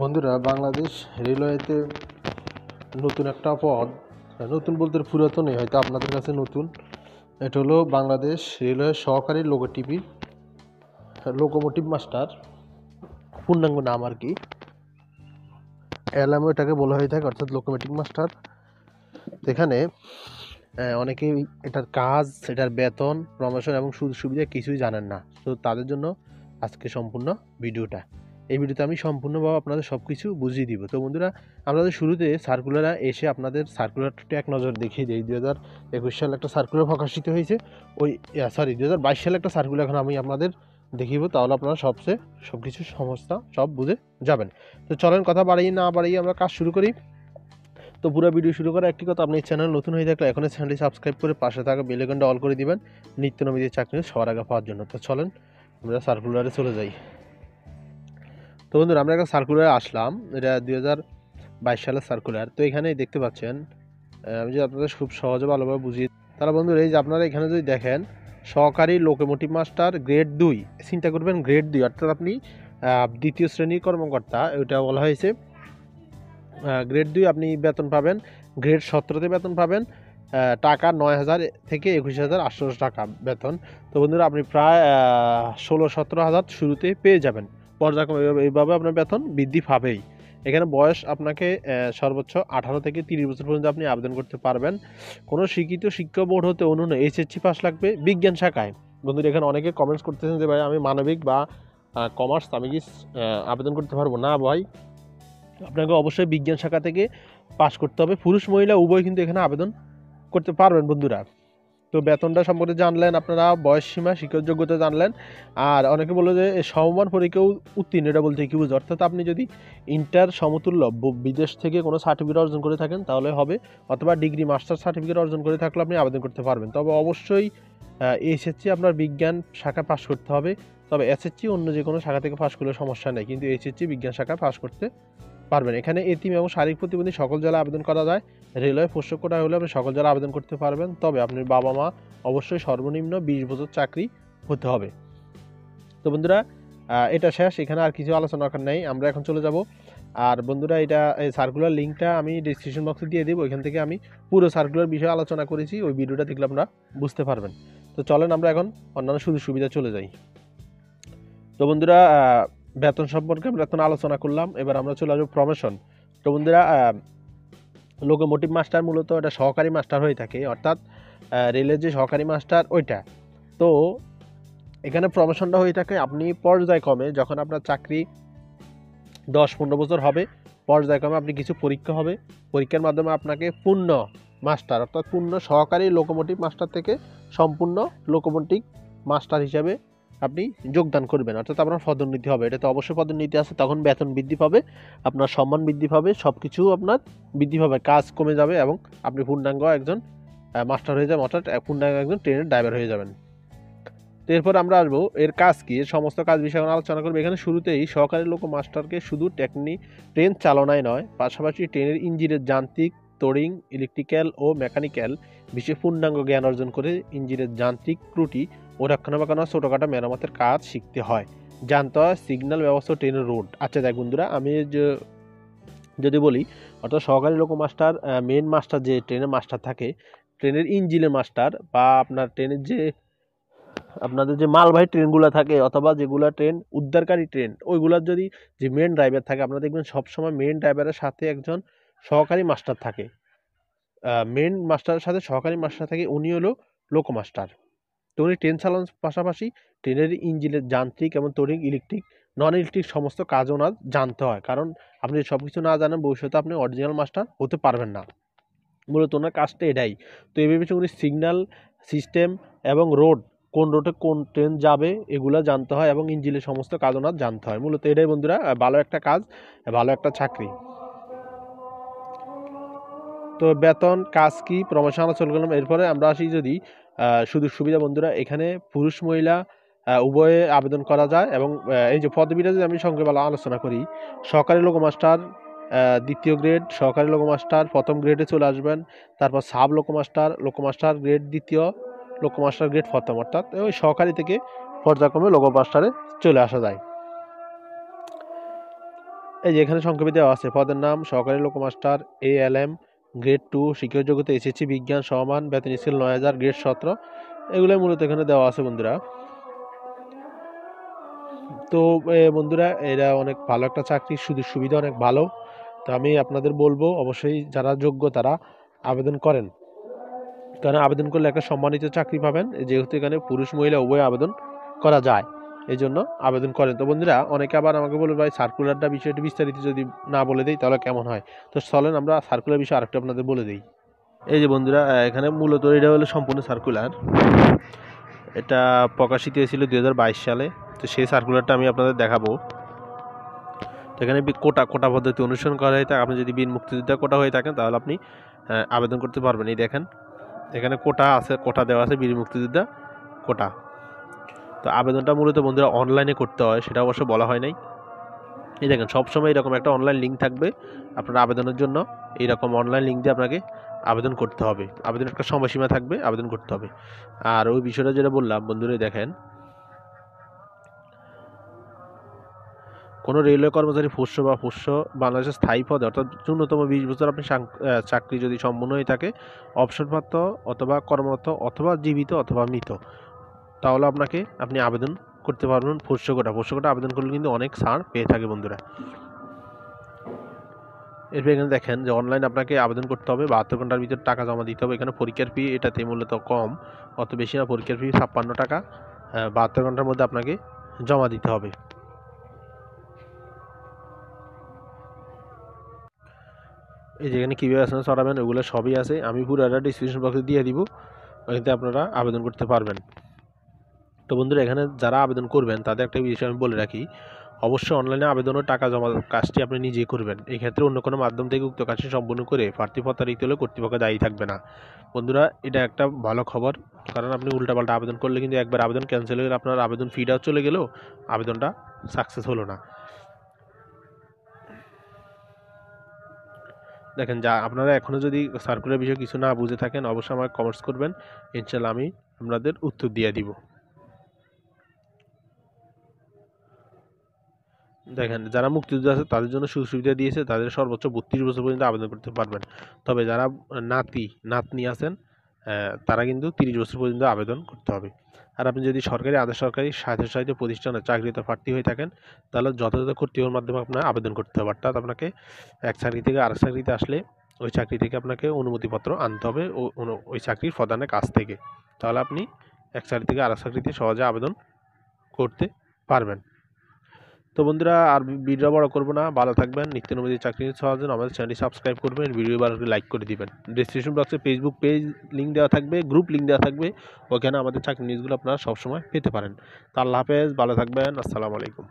বন্ধুরা, বাংলাদেশ রেলওয়েতে নতুন একটা পদ, নতুন বলতে পুরাতনই হয়তো আপনাদের কাছে নতুন। এটা হলো বাংলাদেশ রেলওয়ের সহকারী লোকোমোটিভ মাস্টার, পূর্ণাঙ্গ নাম আর কি। এলএমও এটাকে বলা হয়ে থাকে, অর্থাৎ লোকোমোটিভ মাস্টার। এখানে অনেকেই এটার কাজ, এটার বেতন, প্রমোশন এবং সুযোগ সুবিধা কিছুই জানেন না। তো তাদের জন্য আজকে সম্পূর্ণ ভিডিওটা। এই ভিডিওতে আমি সম্পূর্ণভাবে আপনাদের সব কিছু বুঝিয়ে দিব। তো বন্ধুরা, আপনাদের শুরুতে সার্কুলার এসে আপনাদের সার্কুলারটা এক নজর দেখিয়ে দিই। 2021 সালে একটা সার্কুলার প্রকাশিত হয়েছে, 2022 সালে একটা সার্কুলার এখন আমি আপনাদের দেখিব, তাহলে আপনারা সব কিছু সমস্যা সব বুঝে যাবেন। তো চলেন কথা না বাড়িয়ে আমরা কাজ শুরু করি। তো পুরো ভিডিও শুরু করার একটি কথা, আপনি চ্যানেল নতুন হয়ে থাকলে এখনই চ্যানেলটি সাবস্ক্রাইব করে পাশে থাকা বেল আইকনটা অল করে দিবেন নিত্য নবীন চাকরি সবার আগে পাওয়ার জন্য। তো চলেন আমরা সার্কুলারে চলে যাই। তো বন্ধুরা, আমরা একটা সার্কুলারে আসলাম, এটা 2022 সালের সার্কুলার। তো এখানেই দেখতে পাচ্ছেন, আমি যদি আপনাদের খুব সহজে ভালোভাবে বুঝিয়ে তাহলে বন্ধুরা, এই যে আপনারা এখানে যদি দেখেন সহকারী লোকোমোটিভ মাস্টার গ্রেড 2, চিন্তা করবেন গ্রেড 2, অর্থাৎ আপনি দ্বিতীয় শ্রেণীর কর্মকর্তা। এটা বলা হয়েছে গ্রেড 2 আপনি বেতন পাবেন, গ্রেড 17তে বেতন পাবেন টাকা 9,000 থেকে 21,800 টাকা বেতন। তো বন্ধুরা, আপনি প্রায় 16-17 হাজার শুরুতে পেয়ে যাবেন। পর্যায়ক্রমে এইভাবে আপনার বেতন বৃদ্ধি পাবেই। এখানে বয়স আপনাকে সর্বোচ্চ 18 থেকে 30 বছর পর্যন্ত আপনি আবেদন করতে পারবেন। কোনো শিক্ষিত শিক্ষা বোর্ড হতে অনন্য এইচএসসি পাস লাগবে বিজ্ঞান শাখায়। বন্ধুরা, এখানে অনেকে কমেন্টস করতেছেন যে ভাই আমি মানবিক বা কমার্স, আমি কি আবেদন করতে পারবো না? ভাই, আপনাকে অবশ্যই বিজ্ঞান শাখা থেকে পাস করতে হবে। পুরুষ মহিলা উভয় কিন্তু এখানে আবেদন করতে পারবেন বন্ধুরা। তো বেতনটা সম্পর্কে জানলেন, আপনারা বয়স সীমা, শিক্ষার যোগ্যতা জানলেন। আর অনেকে বললো যে সমমান পরীক্ষাও উত্তীর্ণ, এটা বলতে কি বুঝো? অর্থাৎ আপনি যদি ইন্টার সমতুল্য বিদেশ থেকে কোনো সার্টিফিকেট অর্জন করে থাকেন তাহলে হবে, অথবা ডিগ্রি মাস্টার সার্টিফিকেট অর্জন করে থাকলে আপনি আবেদন করতে পারবেন। তবে অবশ্যই এসএসসি আপনার বিজ্ঞান শাখা পাস করতে হবে। তবে এসএসসি অন্য যে কোনো শাখা থেকে পাস করলে সমস্যা নেই, কিন্তু এসএসসি বিজ্ঞান শাখা পাস করতে পারবেন। এখানে এতিম এবং শারীরিক প্রতিবন্ধী সকল জেলায় আবেদন করা যায়। রেলওয়ে পোষ্য কোটা হলে আপনি সকল জেলায় আবেদন করতে পারবেন। তবে আপনার বাবা মা অবশ্যই সর্বনিম্ন 20 বছর চাকরি হতে হবে। তো বন্ধুরা, এটা শেষ, এখানে আর কিছু আলোচনা করার নেই, আমরা এখন চলে যাব। আর বন্ধুরা, এই সার্কুলার লিঙ্কটা আমি ডিসক্রিপশন বক্সে দিয়ে দেবো। ওইখান থেকে আমি পুরো সার্কুলার বিষয়ে আলোচনা করেছি, ওই ভিডিওটা দেখলে আপনারা বুঝতে পারবেন। তো চলেন আমরা এখন অন্যান্য সুযোগ সুবিধা চলে যাই। তো বন্ধুরা, বেতন সম্পর্কে আমরা এখন আলোচনা করলাম, এবার আমরা চলে আসবো প্রমোশন। তো বন্ধুরা, লোকোমোটিভ মাস্টার মূলত এটা সহকারী মাস্টার হয়ে থাকে, অর্থাৎ রেলের যে সহকারী মাস্টার ওইটা। তো এখানে প্রমোশনটা হয়ে থাকে আপনি পর্যায়ক্রমে, যখন আপনার চাকরি 10-15 বছর হবে, পর্যায়ক্রমে আপনি কিছু পরীক্ষা হবে, পরীক্ষার মাধ্যমে আপনাকে পূর্ণ মাস্টার, অর্থাৎ পূর্ণ সহকারী লোকোমোটিভ মাস্টার থেকে সম্পূর্ণ লোকোমোটিভ মাস্টার হিসাবে আপনি যোগদান করবেন, অর্থাৎ আপনার পদোন্নতি হবে। এটা তো অবশ্যই পদোন্নতি আছে, তখন বেতন বৃদ্ধি পাবে, আপনার সম্মান বৃদ্ধি পাবে, সব কিছু আপনার বৃদ্ধি পাবে, কাজ কমে যাবে এবং আপনি পূর্ণাঙ্গ একজন মাস্টার হয়ে যাবেন, অর্থাৎ পূর্ণাঙ্গ একজন ট্রেনের ড্রাইভার হয়ে যাবেন। তো এরপর আমরা আসবো এর কাজ কি, এর সমস্ত কাজ বিষয়ে আলোচনা করবো। এখানে শুরুতেই সহকারী লোকো মাস্টারকে শুধু ট্রেন চালনায় নয়, পাশাপাশি ট্রেনের ইঞ্জিনের যান্ত্রিক, তোরিং, ইলেকট্রিক্যাল ও মেকানিক্যাল বিষয়ে পূর্ণাঙ্গ জ্ঞান অর্জন করে ইঞ্জিনের যান্ত্রিক ত্রুটি ও রক্ষণাবেক্ষণ ছোটোখাটো মেরামতের কাজ শিখতে হয়, জানতে হয় সিগন্যাল ব্যবস্থা, ট্রেনের রোড। আচ্ছা দেখ বন্ধুরা, আমি যদি বলি, অর্থাৎ সহকারী লোকো মাস্টার, মেন মাস্টার যে ট্রেনের মাস্টার থাকে, ট্রেনের ইঞ্জিনের মাস্টার, বা আপনার ট্রেনের যে আপনাদের যে মালবাহী ট্রেনগুলো থাকে, অথবা যেগুলো ট্রেন উদ্ধারকারী ট্রেন, ওইগুলোর যদি যে মেন ড্রাইভার থাকে, আপনারা দেখবেন সবসময় মেন ড্রাইভারের সাথে একজন সহকারী মাস্টার থাকে। মেন মাস্টারের সাথে সহকারী মাস্টার থাকে, উনি হলো লোকো মাস্টার। তো উনি ট্রেন চালানোর পাশাপাশি ট্রেনের ইঞ্জিনের যান্ত্রিক এবং তড়িৎ, ইলেকট্রিক, নন ইলেকট্রিক সমস্ত কাজও ওনার জানতে হয়, কারণ আপনি সব কিছু না জানেন ভবিষ্যতে আপনি অরিজিনাল মাস্টার হতে পারবেন না। মূলত ওনার কাজটা এটাই। তো এই ভেবেছে উনি সিগন্যাল সিস্টেম এবং রোড, কোন রোডে কোন ট্রেন যাবে এগুলো জানতে হয়, এবং ইঞ্জিনের সমস্ত কাজ ওনার জানতে হয়। মূলত এটাই বন্ধুরা ভালো একটা কাজ, ভালো একটা চাকরি। তো বেতন, কাজ কি, প্রমোশন আলোচনা করলাম। এরপরে আমরা আসি যদি সুযোগ সুবিধা। বন্ধুরা, এখানে পুরুষ মহিলা উভয়ে আবেদন করা যায়, এবং এই যে পদবিটা যদি আমি সংক্ষেপে আলোচনা করি, সহকারী লোকো মাস্টার দ্বিতীয় গ্রেড, সহকারী লোকো মাস্টার প্রথম গ্রেডে চলে আসবেন। তারপর সাব লোকো মাস্টার গ্রেড দ্বিতীয়, লোকো মাস্টার গ্রেড প্রথম, অর্থাৎ ওই সহকারী থেকে পর্যায়ক্রমে লোকো মাস্টারে চলে আসা যায়। এই যে এখানে সংক্ষেপে দেওয়া আছে পদের নাম সহকারী লোকমাস্টার ALM গ্রেড 2 শিক্ষক যোগ্যতা SSC বিজ্ঞান সমান বেতন স্কেল 9000 গ্রেড 17 এগুলোই মূলত এখানে দেওয়া আছে বন্ধুরা। তো বন্ধুরা এরা অনেক ভালো একটা চাকরি, সুযোগ সুবিধা অনেক ভালো। তো আমি আপনাদের বলবো অবশ্যই যারা যোগ্য তারা আবেদন করেন, কারণ আবেদন করলে একটা সম্মানিত চাকরি পাবেন, যেহেতু এখানে পুরুষ মহিলা উভয় আবেদন করা যায়, এই জন্য আবেদন করেন। তো বন্ধুরা অনেকে আবার আমাকে বলবে ভাই সার্কুলারটা বিষয়টি বিস্তারিত যদি না বলে দিই তাহলে কেমন হয়। তো চলেন আমরা সার্কুলার বিষয়ে আরেকটা আপনাদের বলে দিই। এই যে বন্ধুরা এখানে মূলত এটা হলো সম্পূর্ণ সার্কুলার, এটা প্রকাশিত হয়েছিল 2022 সালে। তো সেই সার্কুলারটা আমি আপনাদের দেখাবো। তো এখানে কোটা পদ্ধতি অনুসরণ করা হয়ে থাকে। আপনি যদি বীর মুক্তিযোদ্ধা কোটা হয়ে থাকেন তাহলে আপনি আবেদন করতে পারবেন। এই দেখেন এখানে কোটা আছে, কোটা দেওয়া আছে বীর মুক্তিযোদ্ধা কোটা। তো আবেদনটা মূলত বন্ধুরা অনলাইনে করতে হয়, সেটা অবশ্য বলা হয় নাই। এই দেখেন সবসময় এরকম একটা অনলাইন লিঙ্ক থাকবে আপনার আবেদনের জন্য, এইরকম অনলাইন লিঙ্ক দিয়ে আপনাকে আবেদন করতে হবে। আবেদনের একটা সময়সীমা থাকবে, আবেদন করতে হবে। আর ওই বিষয়টা যেটা বললাম বন্ধুরা, দেখেন কোনো রেলওয়ে কর্মচারী পোষ্য বা পোষ্য বাংলাদেশের স্থায়ী পদে অর্থাৎ ন্যূনতম 20 বছর আপনি চাকরি যদি সম্পন্ন হয়ে থাকে, অবসরপ্রাপ্ত অথবা কর্মরত অথবা জীবিত অথবা মৃত, তাহলে আপনি আবেদন করতে পারবেন পোষ্য কোটা আবেদন করলে কিন্তু অনেক ছাড় পেয়ে থাকে বন্ধুরা। এরপর এখানে দেখেন যে অনলাইন আপনাকে আবেদন করতে হবে, 72 ঘন্টার ভিতর টাকা জমা দিতে হবে। এখানে পরীক্ষার ফি এটাতে মূলত কম, অত বেশি না, পরীক্ষার ফি 56 টাকা, 72 ঘন্টার মধ্যে আপনাকে জমা দিতে হবে। এই যেখানে কীভাবে আসলে চড়াবেন ওগুলো সবই আছে, আমি পুরো একটা ডিসক্রিপশন বক্সে দিয়ে দিব, ওইখানে আপনারা আবেদন করতে পারবেন। তো বন্ধুরা এখানে যারা আবেদন করবেন তাদের একটা বিষয় আমি বলে রাখি, অবশ্যই অনলাইনে আবেদনের টাকা জমা কাজটি আপনি নিজেই করবেন। এই ক্ষেত্রে অন্য কোনো মাধ্যম থেকে উক্ত কাজটি সম্পূর্ণ করে প্রার্থী প্রতারিত হলে কর্তৃপক্ষ দায়ী থাকবে না। বন্ধুরা এটা একটা ভালো খবর, কারণ আপনি উল্টাপাল্টা আবেদন করলে কিন্তু একবার আবেদন ক্যান্সেল হয়ে গেলে আপনার আবেদন ফিটাও চলে গেলেও আবেদনটা সাকসেস হলো না। দেখেন যা আপনারা এখনও যদি সার্কুলার বিষয়ে কিছু না বুঝে থাকেন অবশ্যই আমাকে কমেন্টস করবেন, ইনশাল্লাহ আমি আপনাদের উত্তর দিয়ে দিব। দেখেন যারা মুক্তিযোদ্ধা আছে তাদের জন্য সুযোগ সুবিধা দিয়েছে, তাদের সর্বোচ্চ 32 বছর পর্যন্ত আবেদন করতে পারবেন। তবে যারা নাতনি আছেন তারা কিন্তু 30 বছর পর্যন্ত আবেদন করতে হবে। আর আপনি যদি সরকারি আধা সরকারি স্বায়ত্তশাসিত প্রতিষ্ঠানে চাকরিতে প্রার্থী হয়ে থাকেন তাহলে যথাযথ কর্তৃপক্ষের মাধ্যমে আপনার আবেদন করতে হবে। অর্থাৎ আপনাকে এক চাকরি থেকে আরেক চাকরিতে আসলে ওই চাকরি থেকে আপনাকে অনুমতিপত্র আনতে হবে ওই চাকরির প্রধানের কাছ থেকে, তাহলে আপনি এক চাকরি থেকে আরেক চাকরিতে সহজে আবেদন করতে পারবেন। তো বন্ধুরা আর ভিডিও বড় করবো না, ভালো থাকবেন। নিত্য নতুন চাকরি পাওয়ার জন্য আমাদের চ্যানেলটি সাবস্ক্রাইব করবেন, ভিডিও ভালো লাইক করে দিবেন। ডেসক্রিপশন বক্সে ফেসবুক পেজ লিঙ্ক দেওয়া থাকবে, গ্রুপ লিঙ্ক দেওয়া থাকবে, ওখানে আমাদের চাকরি নিউজগুলো আপনারা সবসময় পেতে পারেন। তো আল্লাহ হাফেজ, ভালো থাকবেন, আসসালামু আলাইকুম।